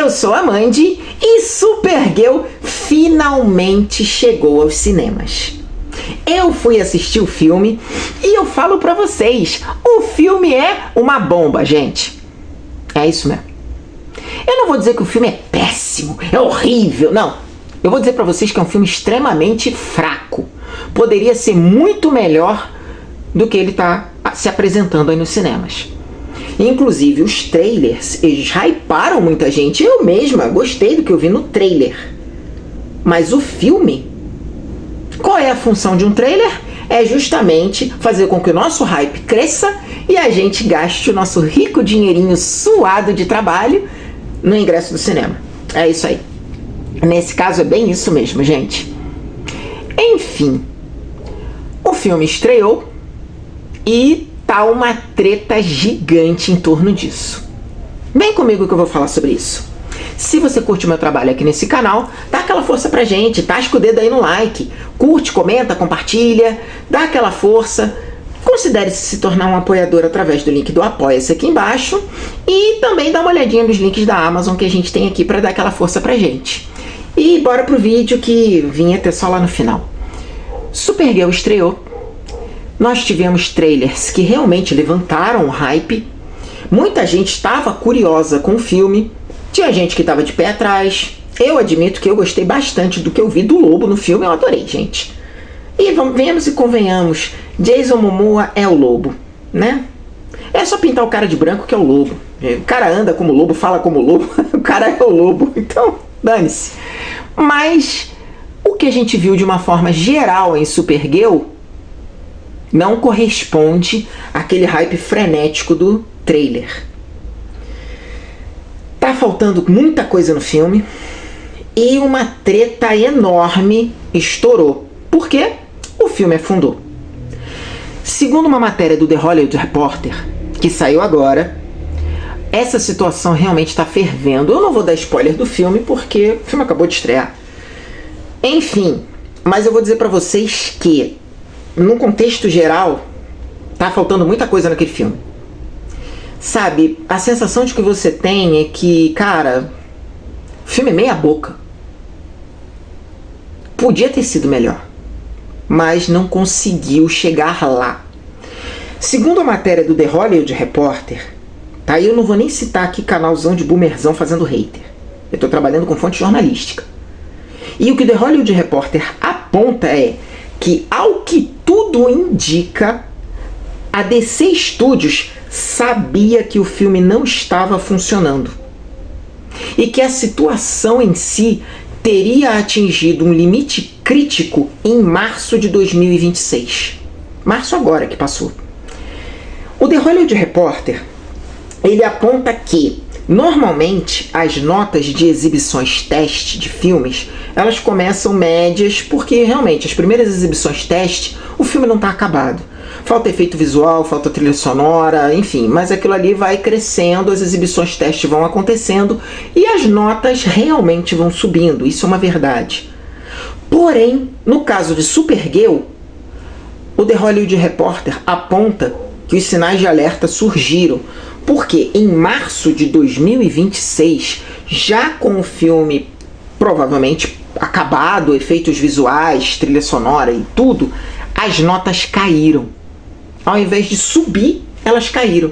Eu sou a Mandy e Supergirl finalmente chegou aos cinemas. Eu fui assistir o filme e eu falo pra vocês, o filme é uma bomba, gente. É isso mesmo. Eu não vou dizer que o filme é péssimo, é horrível, não. Eu vou dizer pra vocês que é um filme extremamente fraco. Poderia ser muito melhor do que ele está se apresentando aí nos cinemas. Inclusive, os trailers, eles hyparam muita gente. Eu mesma gostei do que eu vi no trailer. Mas o filme, qual é a função de um trailer? É justamente fazer com que o nosso hype cresça e a gente gaste o nosso rico dinheirinho suado de trabalho no ingresso do cinema. É isso aí. Nesse caso é bem isso mesmo, gente. Enfim, o filme estreou e tá uma treta gigante em torno disso. Vem comigo que eu vou falar sobre isso. Se você curte o meu trabalho aqui nesse canal, dá aquela força pra gente, tasca o dedo aí no like, curte, comenta, compartilha, dá aquela força. Considere se tornar um apoiador através do link do Apoia-se aqui embaixo e também dá uma olhadinha nos links da Amazon que a gente tem aqui para dar aquela força pra gente. E bora pro vídeo que vinha ter só lá no final. Supergirl estreou. Nós tivemos trailers que realmente levantaram o hype. Muita gente estava curiosa com o filme. Tinha gente que estava de pé atrás. Eu admito que eu gostei bastante do que eu vi do Lobo no filme. Eu adorei, gente. E venhamos e convenhamos. Jason Momoa é o Lobo, né? É só pintar o cara de branco que é o Lobo. O cara anda como Lobo, fala como Lobo. O cara é o Lobo. Então, dane-se. Mas o que a gente viu de uma forma geral em Supergirl não corresponde àquele hype frenético do trailer. Tá faltando muita coisa no filme e uma treta enorme estourou. Por quê? O filme afundou. Segundo uma matéria do The Hollywood Reporter, que saiu agora, essa situação realmente está fervendo. Eu não vou dar spoiler do filme porque o filme acabou de estrear. Enfim, mas eu vou dizer pra vocês que no contexto geral, tá faltando muita coisa naquele filme. Sabe, a sensação de que você tem é que, cara, o filme é meia boca. Podia ter sido melhor, mas não conseguiu chegar lá. Segundo a matéria do The Hollywood Reporter, tá? Eu não vou nem citar aqui canalzão de boomerzão fazendo hater. Eu tô trabalhando com fonte jornalística. E o que The Hollywood Reporter aponta é que, ao que tudo indica, a DC Studios sabia que o filme não estava funcionando e que a situação em si teria atingido um limite crítico em março de 2026. Março agora que passou. O The Hollywood Reporter, ele aponta que normalmente as notas de exibições teste de filmes, elas começam médias porque realmente as primeiras exibições teste, o filme não está acabado. Falta efeito visual, falta trilha sonora, enfim, mas aquilo ali vai crescendo, as exibições teste vão acontecendo e as notas realmente vão subindo, isso é uma verdade. Porém, no caso de Supergirl, o The Hollywood Reporter aponta que os sinais de alerta surgiram porque em março de 2026, já com o filme provavelmente acabado, efeitos visuais, trilha sonora e tudo, as notas caíram. Ao invés de subir, elas caíram.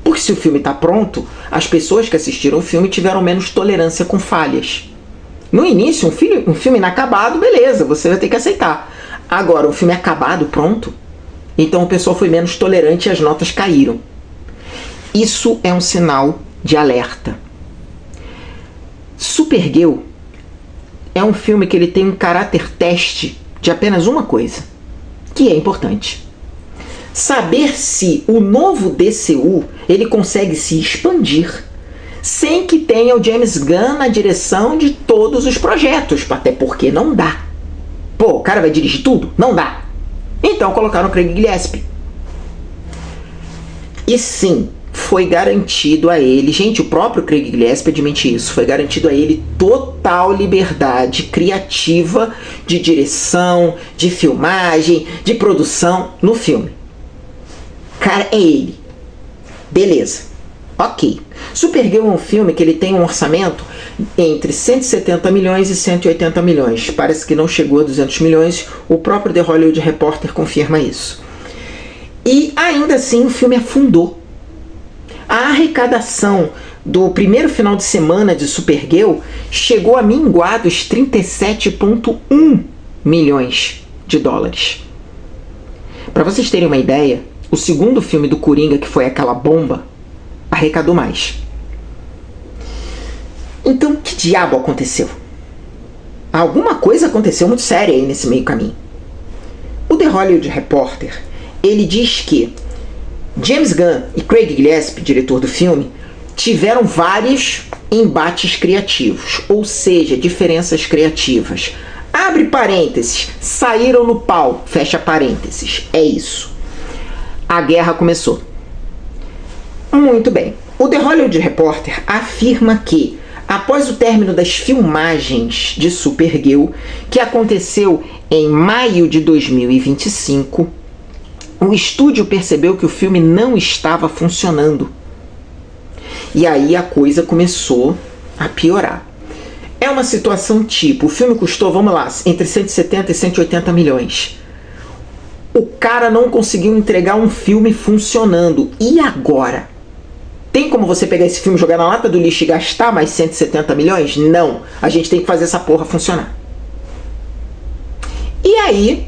Porque se o filme está pronto, as pessoas que assistiram o filme tiveram menos tolerância com falhas. No início, um filme inacabado, beleza, você vai ter que aceitar. Agora, um filme acabado, pronto, então o pessoal foi menos tolerante e as notas caíram. Isso é um sinal de alerta. Supergirl é um filme que ele tem um caráter teste de apenas uma coisa, que é importante. Saber se o novo DCU ele consegue se expandir sem que tenha o James Gunn na direção de todos os projetos, até porque não dá. Pô, o cara vai dirigir tudo? Não dá. Então colocaram o Craig Gillespie. E sim, foi garantido a ele, gente, o próprio Craig Gillespie admite isso, foi garantido a ele total liberdade criativa de direção, de filmagem, de produção no filme. Cara, é ele. Beleza. Ok. Supergirl é um filme que ele tem um orçamento entre 170 milhões e 180 milhões. Parece que não chegou a 200 milhões. O próprio The Hollywood Reporter confirma isso. E ainda assim o filme afundou. A arrecadação do primeiro final de semana de Supergirl chegou a minguar dos 37,1 milhões de dólares. Para vocês terem uma ideia, o segundo filme do Coringa, que foi aquela bomba, arrecadou mais. Então, que diabo aconteceu? Alguma coisa aconteceu muito séria aí nesse meio caminho. O The Hollywood Reporter, ele diz que James Gunn e Craig Gillespie, diretor do filme, tiveram vários embates criativos, ou seja, diferenças criativas. Abre parênteses, saíram no pau, fecha parênteses. É isso. A guerra começou. Muito bem. O The Hollywood Reporter afirma que, após o término das filmagens de Supergirl, que aconteceu em maio de 2025, o estúdio percebeu que o filme não estava funcionando. E aí a coisa começou a piorar. É uma situação tipo, o filme custou, vamos lá, entre 170 e 180 milhões. O cara não conseguiu entregar um filme funcionando. E agora? Tem como você pegar esse filme, jogar na lata do lixo e gastar mais 170 milhões? Não. A gente tem que fazer essa porra funcionar. E aí,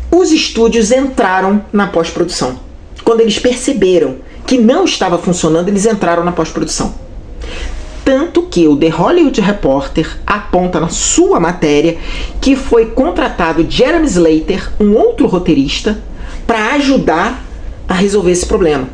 os estúdios entraram na pós-produção. Quando eles perceberam que não estava funcionando, eles entraram na pós-produção. Tanto que o The Hollywood Reporter aponta na sua matéria que foi contratado Jeremy Slater, um outro roteirista, para ajudar a resolver esse problema,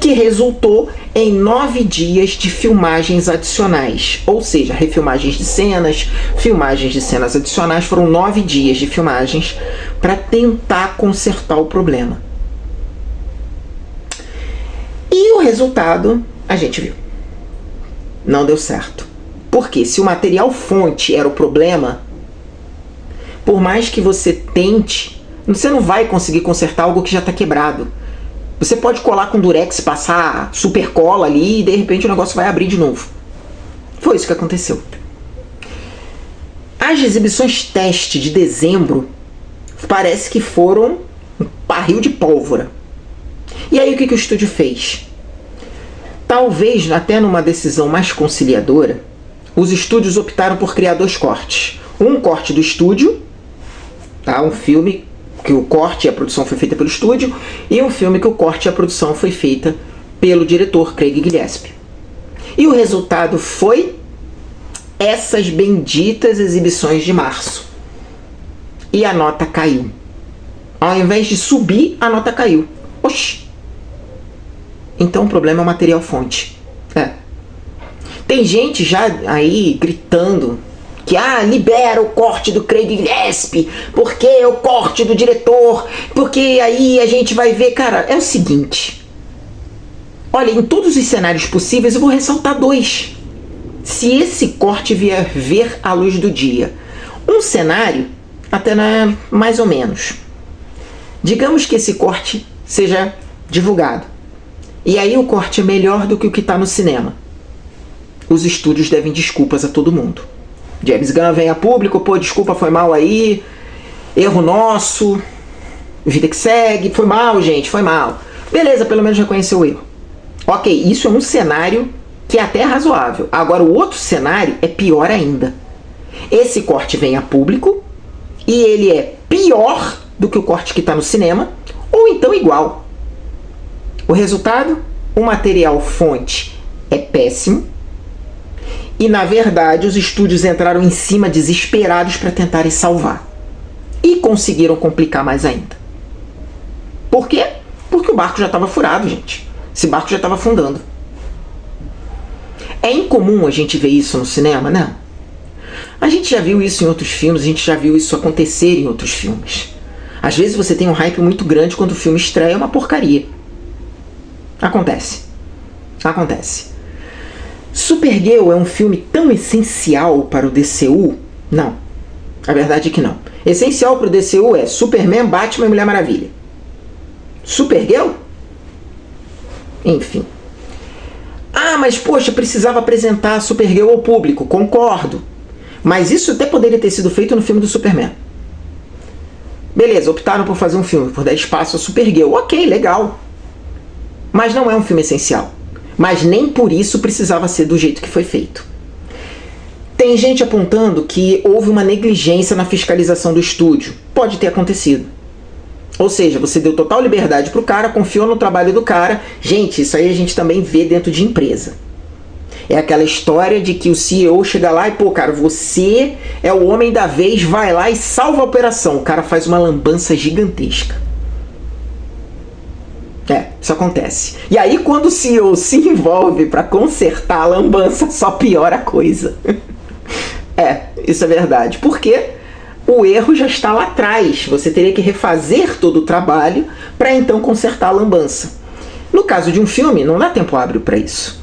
que resultou em 9 dias de filmagens adicionais, ou seja, refilmagens de cenas, filmagens de cenas adicionais. Foram 9 dias de filmagens para tentar consertar o problema. E o resultado a gente viu. Não deu certo. Porque se o material fonte era o problema, por mais que você tente, você não vai conseguir consertar algo que já está quebrado. Você pode colar com durex, passar super cola ali e de repente o negócio vai abrir de novo. Foi isso que aconteceu. As exibições teste de dezembro parece que foram um barril de pólvora. E aí o que o estúdio fez? Talvez, até numa decisão mais conciliadora, os estúdios optaram por criar 2 cortes. Um corte do estúdio, tá? Um filme que o corte e a produção foi feita pelo estúdio, e um filme que o corte e a produção foi feita pelo diretor Craig Gillespie. E o resultado foi essas benditas exibições de março. E a nota caiu. Ao invés de subir, a nota caiu. Oxi! Então o problema é o material fonte. Tem gente já aí gritando que libera o corte do Craig Gillespie, porque é o corte do diretor, porque aí a gente vai ver. Cara, é o seguinte, olha, em todos os cenários possíveis eu vou ressaltar 2. Se esse corte vier ver a luz do dia, um cenário até mais ou menos, digamos que esse corte seja divulgado, e aí o corte é melhor do que o que está no cinema. Os estúdios devem desculpas a todo mundo. James Gunn vem a público, pô, desculpa, foi mal aí, erro nosso, vida que segue, foi mal, gente, foi mal. Beleza, pelo menos reconheceu o erro. Ok, isso é um cenário que é até razoável. Agora, o outro cenário é pior ainda. Esse corte vem a público e ele é pior do que o corte que está no cinema, ou então igual. O resultado? O material fonte é péssimo e, na verdade, os estúdios entraram em cima desesperados para tentarem salvar. E conseguiram complicar mais ainda. Por quê? Porque o barco já estava furado, gente. Esse barco já estava afundando. É incomum a gente ver isso no cinema? Não. A gente já viu isso em outros filmes, a gente já viu isso acontecer em outros filmes. Às vezes você tem um hype muito grande quando o filme estreia, é uma porcaria. Acontece. Acontece. Supergirl é um filme tão essencial para o DCU? Não. A verdade é que não. Essencial para o DCU é Superman, Batman e Mulher Maravilha. Supergirl? Enfim. Ah, mas poxa, precisava apresentar a Supergirl ao público. Concordo. Mas isso até poderia ter sido feito no filme do Superman. Beleza, optaram por fazer um filme, por dar espaço a Supergirl. Ok, legal. Mas não é um filme essencial. Mas nem por isso precisava ser do jeito que foi feito. Tem gente apontando que houve uma negligência na fiscalização do estúdio. Pode ter acontecido. Ou seja, você deu total liberdade pro cara, confiou no trabalho do cara. Gente, isso aí a gente também vê dentro de empresa. É aquela história de que o CEO chega lá e, pô, cara, você é o homem da vez, vai lá e salva a operação. O cara faz uma lambança gigantesca. Isso acontece. E aí quando o CEO se envolve para consertar a lambança, só piora a coisa. Isso é verdade. Porque o erro já está lá atrás. Você teria que refazer todo o trabalho para então consertar a lambança. No caso de um filme, não dá tempo hábil para isso.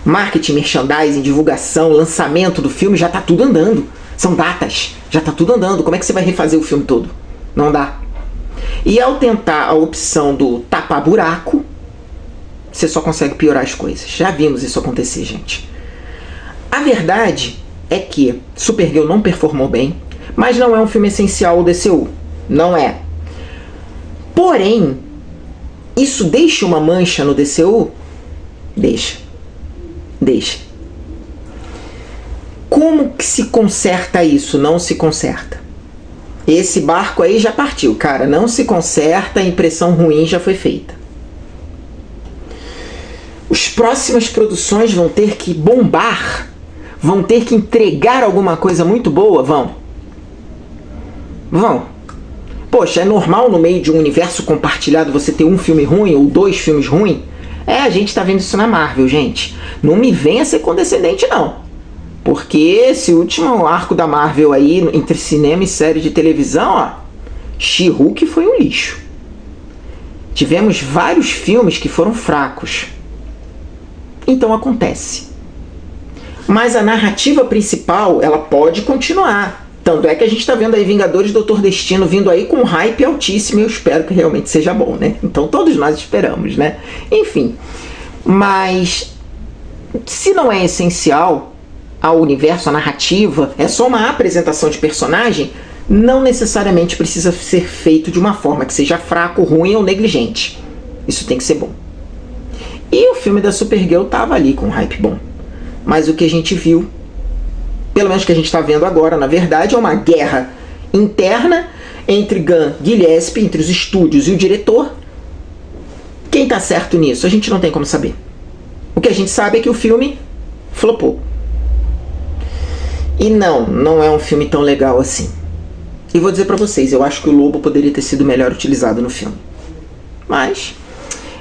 Marketing, merchandising, divulgação, lançamento do filme, já está tudo andando. São datas, já está tudo andando. Como é que você vai refazer o filme todo? Não dá. E ao tentar a opção do tapar buraco, você só consegue piorar as coisas. Já vimos isso acontecer, gente. A verdade é que Supergirl não performou bem, mas não é um filme essencial ao DCU. Não é. Porém, isso deixa uma mancha no DCU? Deixa. Como que se conserta isso? Não se conserta. Esse barco aí já partiu, cara. Não se conserta, a impressão ruim já foi feita. As próximas produções vão ter que bombar, vão ter que entregar alguma coisa muito boa? Vão. Poxa, é normal no meio de um universo compartilhado você ter um filme ruim ou 2 filmes ruins? A gente tá vendo isso na Marvel, gente. Não me venha ser condescendente, não. Porque esse último arco da Marvel aí, entre cinema e série de televisão, She-Hulk foi um lixo. Tivemos vários filmes que foram fracos. Então acontece. Mas a narrativa principal, ela pode continuar. Tanto é que a gente está vendo aí Vingadores e Doutor Destino vindo aí com um hype altíssimo e eu espero que realmente seja bom, né? Então todos nós esperamos, né? Enfim. Mas se não é essencial ao universo, à narrativa, é só uma apresentação de personagem, não necessariamente precisa ser feito de uma forma que seja fraco, ruim ou negligente. Isso tem que ser bom. E o filme da Supergirl tava ali com um hype bom. Mas o que a gente viu, pelo menos que a gente está vendo agora, na verdade, é uma guerra interna entre Gunn e Gillespie, entre os estúdios e o diretor. Quem tá certo nisso? A gente não tem como saber. O que a gente sabe é que o filme flopou. E não é um filme tão legal assim. E vou dizer pra vocês, eu acho que o Lobo poderia ter sido melhor utilizado no filme. Mas,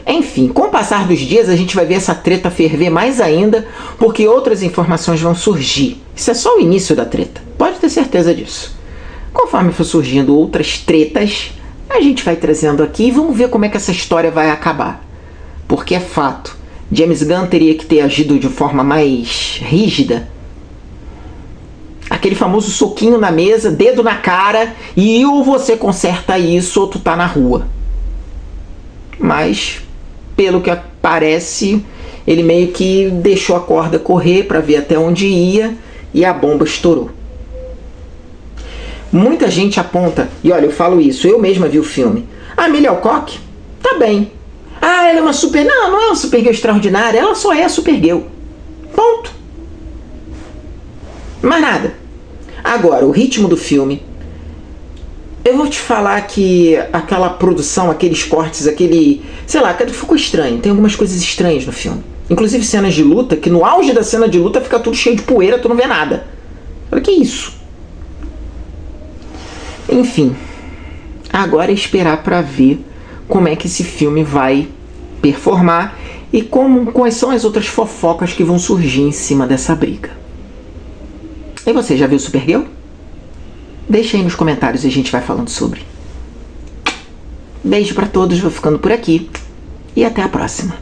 enfim, com o passar dos dias a gente vai ver essa treta ferver mais ainda, porque outras informações vão surgir. Isso é só o início da treta, pode ter certeza disso. Conforme for surgindo outras tretas, a gente vai trazendo aqui e vamos ver como é que essa história vai acabar. Porque é fato, James Gunn teria que ter agido de forma mais rígida. Aquele famoso soquinho na mesa, dedo na cara, e ou você conserta isso ou tu tá na rua. Mas, pelo que parece, ele meio que deixou a corda correr para ver até onde ia e a bomba estourou. Muita gente aponta, e olha, eu falo isso, eu mesma vi o filme. A Emilia Clarke tá bem. Ela é uma super... Não é uma Supergirl extraordinária, ela só é a Supergirl. Ponto. Mais nada. Agora, o ritmo do filme... Eu vou te falar que aquela produção, aqueles cortes, sei lá, ficou estranho. Tem algumas coisas estranhas no filme. Inclusive cenas de luta, que no auge da cena de luta fica tudo cheio de poeira, tu não vê nada. Olha, que isso? Enfim, agora é esperar pra ver como é que esse filme vai performar e quais são as outras fofocas que vão surgir em cima dessa briga. E você, já viu Supergirl? Deixa aí nos comentários e a gente vai falando sobre. Beijo pra todos, vou ficando por aqui e até a próxima.